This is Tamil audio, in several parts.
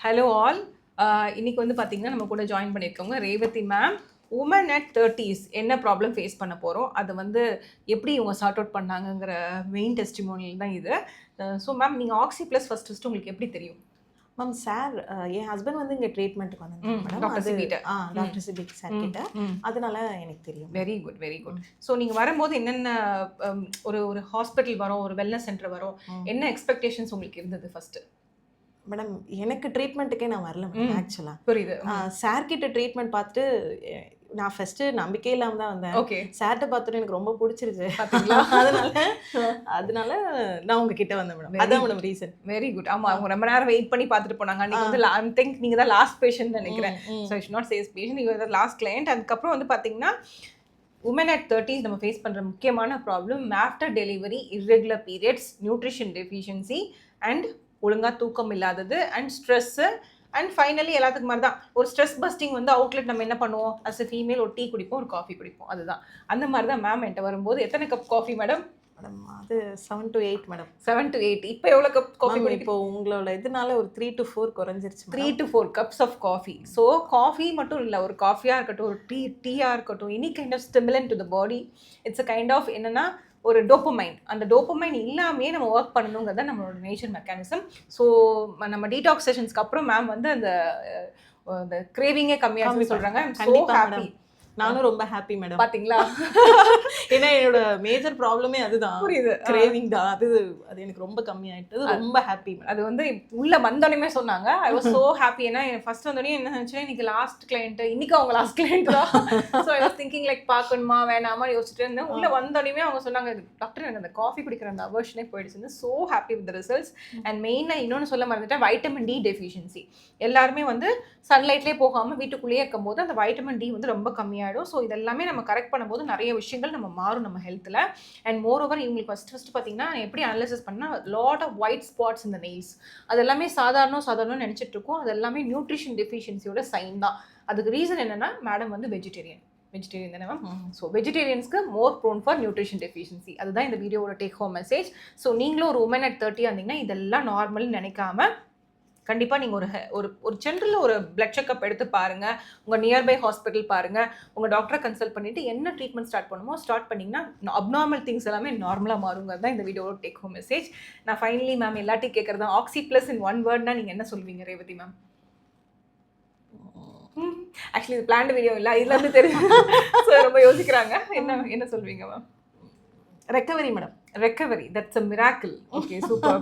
Hello all. இன்னைக்கு வந்து பார்த்தீங்கன்னா நம்ம கூட ஜாயின் பண்ணியிருக்கவங்க Revathi ma'am. Woman at 30s என்ன ப்ராப்ளம் ஃபேஸ் பண்ண போகிறோம், அதை வந்து எப்படி இவங்க சார்ட் அவுட் பண்ணாங்கங்கிற மெயின் டெஸ்டிமோனியல் தான் இது. ஸோ மேம், நீங்கள் ஆக்சி ப்ளஸ் ஃபஸ்ட்டு உங்களுக்கு எப்படி தெரியும்? மேம் சார், என் ஹஸ்பண்ட் வந்து இங்கே ட்ரீட்மெண்ட்டுக்கு வந்திருந்தாங்க மேடம். டாக்டர் சிபிட்ட. டாக்டர் சிபிக் சார் கிட்ட. அதனால எனக்கு தெரியும். Very good, very good. So நீங்கள் வரும்போது என்னென்ன ஒரு ஒரு ஹாஸ்பிட்டல் வரோம், ஒரு வெல்னஸ் சென்டர் வரோம், என்ன எக்ஸ்பெக்டேஷன்ஸ் உங்களுக்கு இருந்தது ஃபஸ்ட்டு? மேடம், எனக்கு ட்ரீட்மெண்ட்டுக்கே நான் வரல மேடம். ஆக்சுவலாக புரியுது. சார் கிட்ட ட்ரீட்மெண்ட் பார்த்துட்டு நான் ஃபர்ஸ்ட் நம்பிக்கை இல்லாமல் தான் வந்தேன். ஓகே. சார்கிட்ட பார்த்துட்டு எனக்கு ரொம்ப பிடிச்சிருச்சு. அதனால நான் உங்ககிட்ட வந்தேன் மேடம். அதான் மேடம் ரீசன். Very good. ஆமா, அவங்க ரொம்ப நேரம் வெயிட் பண்ணி பார்த்துட்டு போனாங்க. நீங்க வந்து ஐ திங்க் நீங்க தான் லாஸ்ட் பேஷண்ட் நினைக்கிறேன். So it's not chase patient, நீங்க தான் லாஸ்ட் கிளையண்ட். அதுக்கப்புறம் வந்து பார்த்தீங்கன்னா உமன் அட் 30s நம்ம ஃபேஸ் பண்ணுற முக்கியமான problem after delivery, irregular periods, nutrition deficiency and ஒழுங்காக தூக்கம் இல்லாதது அண்ட் ஸ்ட்ரெஸ்ஸு அண்ட் ஃபைனலி எல்லாத்துக்கு மாதிரி தான் ஒரு ஸ்ட்ரெஸ் பஸ்டிங் வந்து அவுட்லெட். நம்ம என்ன பண்ணுவோம் அஸ் எ ஃபீமேல், ஒரு டீ குடிப்போம், ஒரு காஃபி குடிப்போம். அதுதான் அந்த மாதிரி தான் மேம் என்கிட்ட வரும்போது. எத்தனை கப் காஃபி மேடம்? மேடம் அது 7 to 8 மேடம். 7 to 8. இப்போ எவ்வளோ கப் காஃபி? இப்போ உங்களோட இதனால ஒரு 3 to 4 குறைஞ்சிருச்சு. 3 to 4 cups of coffee. So coffee மட்டும் இல்லை, ஒரு காஃபியாக இருக்கட்டும், ஒரு டீயாக இருக்கட்டும், any kind of stimulant to the body. It's a kind of என்னன்னா ஒரு டோப்பமைன். அந்த டோப்பமைன் இல்லாமே நம்ம ஒர்க் பண்ணணுங்கிறத நம்மளோட நேச்சர் மெக்கானிசம். ஸோ நம்ம டீடாக்ஸ் செஷன்ஸ்க்கு அப்புறம் மேம் வந்து அந்த கிரேவிங்கே கம்மியாக சொல்கிறாங்க. I am so happy. நானும் ரொம்ப ஹாப்பி மேடம். பாத்தீங்களா? ஏன்னா என்னோட மேஜர் ப்ராப்ளமே அதுதான். புரியுது. கிரேவிங் தான். அது எனக்கு ரொம்ப கம்மியாயிட்டது. ரொம்ப ஹாப்பி. அது வந்து உள்ள வந்தோடனே சொன்னாங்க. I was so happy. ஏன்னா ஃபர்ஸ்ட் வந்தோடனே என்ன நினைச்சேன், இன்னைக்கு லாஸ்ட் கிளையண்ட், இன்னைக்கு அவங்க லாஸ்ட் கிளையண்ட் தான். So I was thinking like பார்க்கணுமா வேணாமா யோசிச்சுட்டு இருந்தேன். உள்ள வந்தோடனே அவங்க சொன்னாங்க, டாக்டர் எனக்கு அந்த காஃபி குடிக்கிற அந்த அவர்ஷனே போயிடுச்சு. So happy with results. And மெயினாக இன்னொன்று சொல்ல மறந்துட்டேன், வைட்டமின் டி டெஃபிஷியன்சி. எல்லாருமே வந்து சன்லைட்லேயே போகாமல் வீட்டுக்குள்ளேயே இருக்கும் போது அந்த வைட்டமின் டி வந்து ரொம்ப கம்மியாயிடும். ஸோ இதெல்லாமே நம்ம கரெக்ட் பண்ணும்போது நிறைய விஷயங்கள் நம்ம மாறும் நம்ம ஹெல்த்தில். அண்ட் மோர் ஓவர் இவங்களுக்கு ஃபர்ஸ்ட் பார்த்தீங்கன்னா எப்படி அனலைசிஸ் பண்ணால் லாட் ஆஃப் ஒயிட் ஸ்பாட்ஸ் இந்த நெயில்ஸ், அது எல்லாமே சாதாரணம் நினச்சிட்டு இருக்கோம். அது எல்லாமே நியூட்ரிஷன் டெஃபிஷியன்சியோட சைன் தான். அதுக்கு ரீசன் என்னன்னா, மேடம் வந்து வெஜிடேரியன் தானே மேம். ஸோ வெஜிடேரியன்ஸ்க்கு more prone for nutrition deficiency. அதுதான் இந்த வீடியோவோட டேக் ஹோம் மெசேஜ். ஸோ நீங்களும் ஒரு உமன் அட் 30 இருந்தீங்கன்னா இதெல்லாம் நார்மல்னு நினைக்காம கண்டிப்பாக நீங்கள் ஒரு ஜென்ரலில் ஒரு பிளட் செக்அப் எடுத்து பாருங்கள். உங்கள் நியர்பை ஹாஸ்பிட்டல் பாருங்கள். உங்கள் டாக்டரை கன்சல்ட் பண்ணிவிட்டு என்ன ட்ரீட்மெண்ட் ஸ்டார்ட் பண்ணிங்கன்னா அப்நார்மல் திங்ஸ் எல்லாமே நார்மலாக மாறுங்கிறது தான் இந்த வீடியோட டேக் ஹோம் மெசேஜ். நான் ஃபைனலி மேம் எல்லாத்தையும் கேட்குறது தான், ஆக்சி ப்ளஸ் இன் ஒன் வேர்ட்னா நீங்கள் என்ன சொல்வீங்க ரேவதி மேம்? ஆக்சுவலி இது பிளான்டு வீடியோ இல்லை, இதுல இருந்து தெரியும். ஸோ ரொம்ப யோசிக்கிறாங்க. என்ன சொல்வீங்க ma'am? Recovery madam. Recovery, that's a miracle. Okay, super.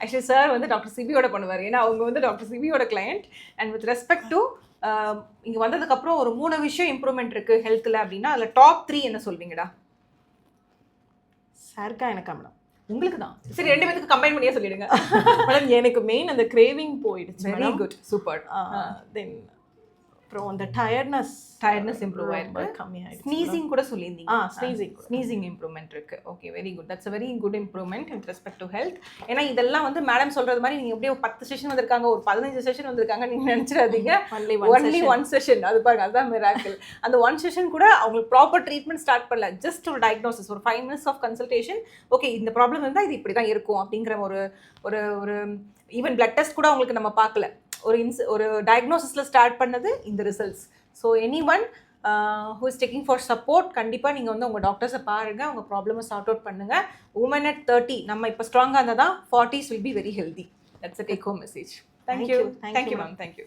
Actually sir வந்து டாக்டர் சிபியோட பண்ணுவார். ஏன்னா அவங்க வந்து டாக்டர் சிபியோட client. And with respect to இங்கே வந்ததுக்கப்புறம் ஒரு 3 விஷயம் இம்ப்ரூவ்மெண்ட் இருக்குது ஹெல்த்தில் அப்படின்னா அதில் டாப் 3 என்ன சொல்வீங்கடா? சார்க்கா எனக்கா மேடம்? உங்களுக்கு தான். சரி, 2 பேருக்கு கம்பைன் பண்ணியே சொல்லிடுங்க. மேடம் எனக்கு மெயின் அந்த கிரேவிங் போயிடுச்சு. Very good, super. தென் அப்புறம் அந்த டயர்ட்னஸ் இம்ப்ரூவ் ஆயிருக்கு, கம்மியாயிடுச்சு. ஸ்னீசிங் கூட சொல்லியிருந்தீங்க. ஸ்னீசிங் இம்ப்ரூவ்மெண்ட் இருக்கு. Okay, very good. That's a very good improvement with respect to health. ஏன்னா இதெல்லாம் வந்து மேடம் சொல்றது மாதிரி நீங்க எப்படியும் 10 செஷன் வந்திருக்காங்க, ஒரு 15 செஷன் வந்திருக்காங்க நீங்க நினைச்சிடாதீங்க. Only one session. அது பாருங்க, அதுதான் மிராக்கிள். அந்த ஒன் செஷன் கூட அவங்களுக்கு ப்ராப்பர் ட்ரீட்மெண்ட் ஸ்டார்ட் பண்ணல. ஜஸ்ட் ஒரு டயக்னோசிஸ், ஒரு 5 minutes ஆஃப் கன்சல்டேஷன். ஓகே, இந்த ப்ராப்ளம் இருந்தால் இது இப்படி தான் இருக்கும் அப்படிங்கிற ஒரு ஈவன் பிளட் டெஸ்ட் கூட அவங்களுக்கு நம்ம பார்க்கல. ஒரு டயக்னோசிஸில் ஸ்டார்ட் பண்ணது இந்த results. So any one who is taking for support, கண்டிப்பாக நீங்கள் வந்து உங்கள் டாக்டர்ஸை பாருங்கள், உங்கள் ப்ராப்ளமை சார்ட் அவுட் பண்ணுங்கள். உமன் அட் 30 நம்ம இப்போ ஸ்ட்ராங்காக இருந்தால் தான் 40s will be very healthy. That's a take home message. Thank you ma'am. Thank you.